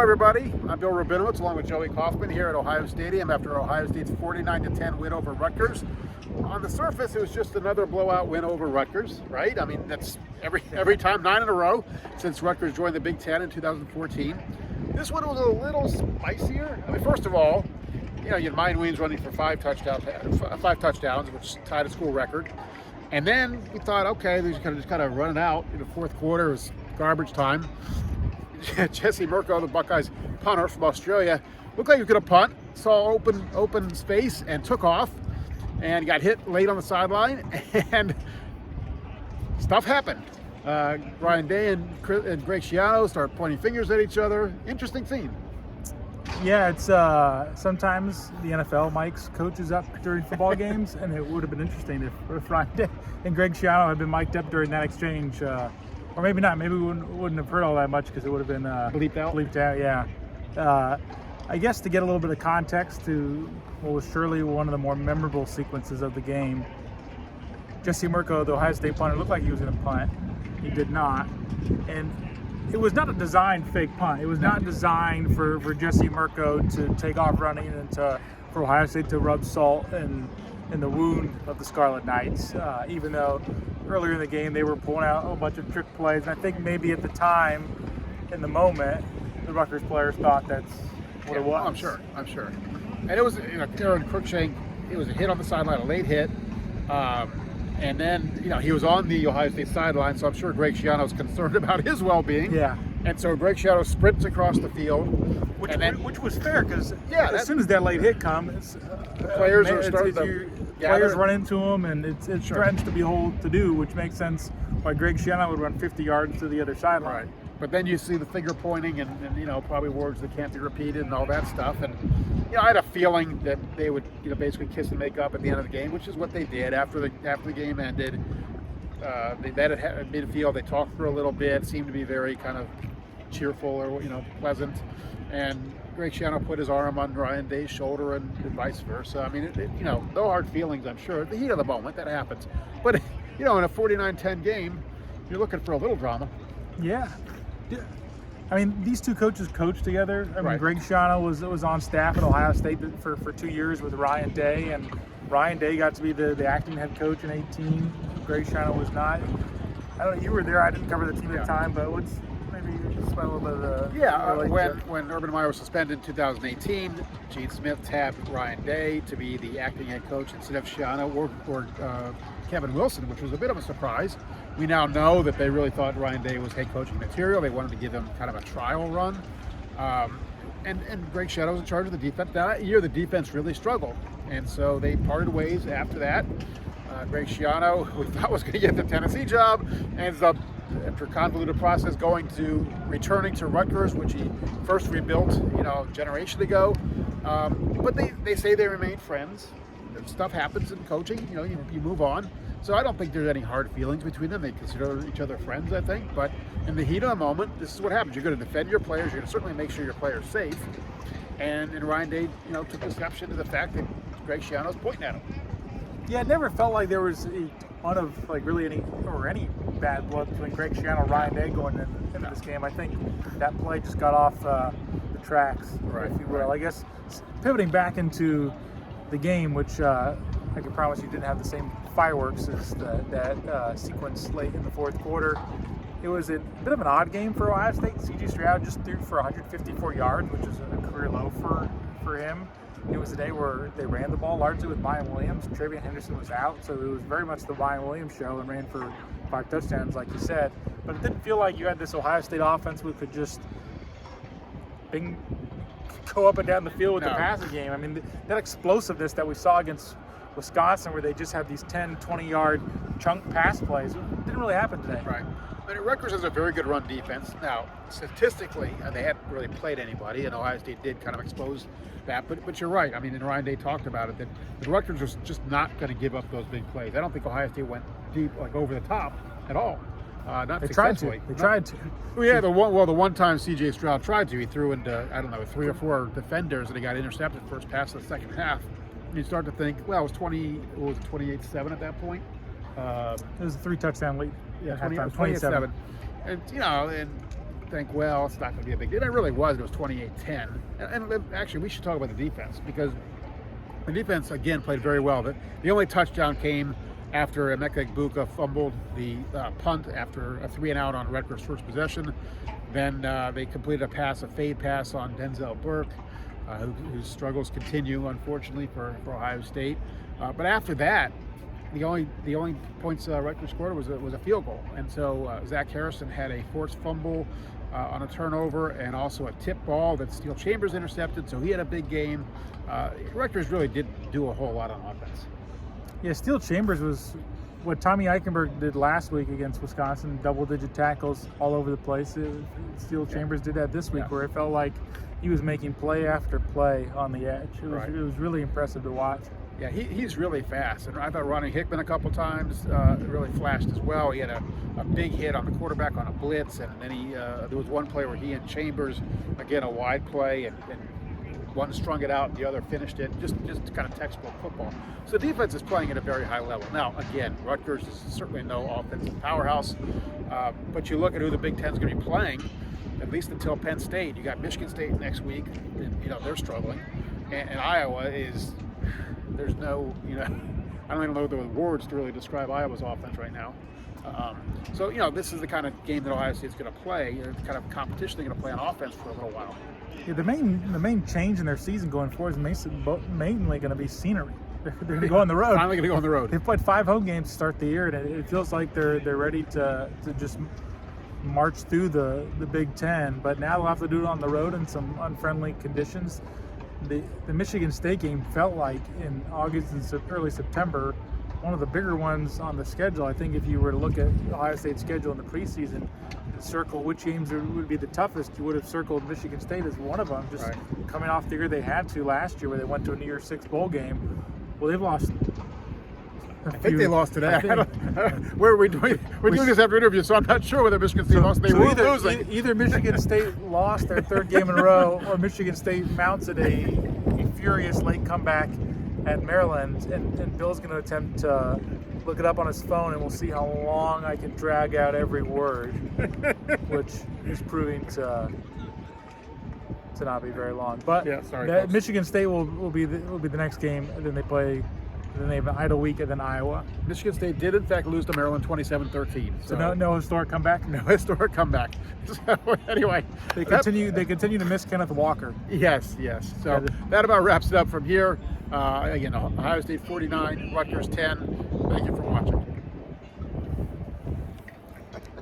everybody. I'm Bill Rabinowitz along with Joey Kaufman here at Ohio Stadium after Ohio State's 49-10 win over Rutgers. On the surface, it was just another blowout win over Rutgers, right? I mean, that's every time, 9 in a row since Rutgers joined the Big Ten in 2014. This one was a little spicier. I mean, first of all, you had Mine Williams running for five touchdowns, which tied a school record. And then we thought, okay, they're just kind of running out in the fourth quarter. It was garbage time. Jesse Mirko, the Buckeyes punter from Australia, looked like he was going to punt, saw open space and took off and got hit late on the sideline, and stuff happened. Ryan Day and Greg Schiano start pointing fingers at each other. Interesting scene. Yeah, it's sometimes the NFL mics coaches up during football games, and it would have been interesting if Ryan Day and Greg Schiano had been mic'd up during that exchange. Or maybe not. Maybe we wouldn't have heard all that much because it would have been bleeped out. Bleeped out, yeah. I guess to get a little bit of context to what was surely one of the more memorable sequences of the game, Jesse Mirko, the Ohio State punter, looked like he was going to punt. He did not. And it was not a designed fake punt. It was not designed for Jesse Mirko to take off running and for Ohio State to rub salt in the wound of the Scarlet Knights, even though earlier in the game they were pulling out a bunch of trick plays. And I think maybe at the time, in the moment, the Rutgers players thought that's what it was. I'm sure. And it was, Aaron Cruikshank, it was a hit on the sideline, a late hit. And then, he was on the Ohio State sideline, so I'm sure Greg Schiano was concerned about his well-being. Yeah. And so Greg Schiano sprints across the field. Which was fair, because as soon as that late hit comes, players are starting to players run into him, and it threatens to be hold to do, which makes sense why Greg Schiano would run 50 yards to the other sideline. Right. But then you see the finger pointing and probably words that can't be repeated and all that stuff. And I had a feeling that they would basically kiss and make up at the end of the game, which is what they did after the game ended. They met at midfield. They talked for a little bit. Seemed to be very kind of cheerful or pleasant. And Greg Schiano put his arm on Ryan Day's shoulder and vice versa. I mean, no hard feelings, I'm sure. At the heat of the moment, that happens. But in a 49-10 game, you're looking for a little drama. Yeah. I mean, these two coaches coached together. I mean, right. Greg Schiano was on staff at Ohio State for 2 years with Ryan Day, and Ryan Day got to be the acting head coach in 2018. Greg Schiano was not. I don't know, you were there. I didn't cover the team at the time, but maybe explain a little bit of the... When Urban Meyer was suspended in 2018, Gene Smith tapped Ryan Day to be the acting head coach instead of Schiano or Kevin Wilson, which was a bit of a surprise. We now know that they really thought Ryan Day was head coaching material. They wanted to give him kind of a trial run. And Greg Schiano was in charge of the defense. That year, the defense really struggled. And so they parted ways after that. Greg Schiano, who we thought was going to get the Tennessee job, ends up, after a convoluted process, returning to Rutgers, which he first rebuilt, a generation ago. But they say they remain friends. Stuff happens in coaching, you move on. So I don't think there's any hard feelings between them. They consider each other friends, I think. But in the heat of the moment, this is what happens. You're going to defend your players. You're going to certainly make sure your player's safe. And Ryan Day, took exception to the fact that Greg Schiano's pointing at him. Yeah, it never felt like there was a ton of really any bad blood between Greg Schiano and Ryan Day going into this game. I think that play just got off the tracks, right, if you will. I guess pivoting back into the game, which I can promise you didn't have the same fireworks as that sequence late in the fourth quarter. It was a bit of an odd game for Ohio State. C.J. Stroud just threw for 154 yards, which is a career low for him. It was a day where they ran the ball largely with Mine Williams. Travion Henderson was out, so it was very much the Mine Williams show, and ran for 5 touchdowns, like you said. But it didn't feel like you had this Ohio State offense who could just go up and down the field with the passing game. I mean, that explosiveness that we saw against Wisconsin, where they just have these 10, 20-yard chunk pass plays, it didn't really happen today. Right. I mean, Rutgers has a very good run defense. Now, statistically, they hadn't really played anybody, and Ohio State did kind of expose that. But you're right. I mean, and Ryan Day talked about it, that the Rutgers was just not going to give up those big plays. I don't think Ohio State went deep, over the top at all. Not successfully. They tried to. Well, yeah, the one time C.J. Stroud tried to, he threw into 3 or 4 defenders, and he got intercepted first pass of the second half. And you start to think, well, it was 28-7 at that point. It was a 3 touchdown lead. Yeah, 27. And think, well, it's not going to be a big deal. It really was. It was 28-10. And actually, we should talk about the defense, because the defense, again, played very well. The only touchdown came after Emeka Egbuka fumbled the punt after a 3-and-out on Rutgers' first possession. Then they completed a fade pass on Denzel Burke, whose struggles continue, unfortunately, for Ohio State. But after that, the only points Rutgers scored was a field goal. And so Zach Harrison had a forced fumble on a turnover, and also a tip ball that Steele Chambers intercepted. So he had a big game. Rutgers really didn't do a whole lot on offense. Yeah, Steele Chambers was what Tommy Eichenberg did last week against Wisconsin, double-digit tackles all over the place. Steele Chambers did that this week, where it felt like he was making play after play on the edge. It was really impressive to watch. Yeah, he's really fast. And I thought Ronnie Hickman a couple times really flashed as well. He had a big hit on the quarterback on a blitz, and then there was one play where he and Chambers, again, a wide play, and one strung it out, the other finished it. Just kind of textbook football. So the defense is playing at a very high level. Now, again, Rutgers is certainly no offensive powerhouse, but you look at who the Big Ten's going to be playing, at least until Penn State. You got Michigan State next week, and, they're struggling, and Iowa is. There's no, I don't even know the words to really describe Iowa's offense right now. So, this is the kind of game that Ohio State's going to play, the kind of competition they're going to play on offense for a little while. Yeah, the main change in their season going forward is mainly going to be scenery. They're going to go on the road. Finally going to go on the road. They've played 5 home games to start the year, and it feels like they're ready to just march through the Big Ten. But now they'll have to do it on the road in some unfriendly conditions. The Michigan State game felt like in August and early September, one of the bigger ones on the schedule. I think if you were to look at Ohio State's schedule in the preseason and circle which games would be the toughest, you would have circled Michigan State as one of them, just coming off the year they had to last year where they went to a New Year's Six bowl game. Well, they've lost. I think they lost today. We're doing this after interview, so I'm not sure whether Michigan State lost. They were losing. Either Michigan State lost their 3rd game in a row, or Michigan State mounted a furious late comeback at Maryland. And Bill's going to attempt to look it up on his phone, and we'll see how long I can drag out every word, which is proving to not be very long. But Michigan State will be the next game. And then they play. Then they have an idle week, and then Iowa. Michigan State did, in fact, lose to Maryland 27-13. So no historic comeback? No historic comeback. So anyway. They continue to miss Kenneth Walker. Yes. So that about wraps it up from here. Again, Ohio State 49, Rutgers 10. Thank you for watching.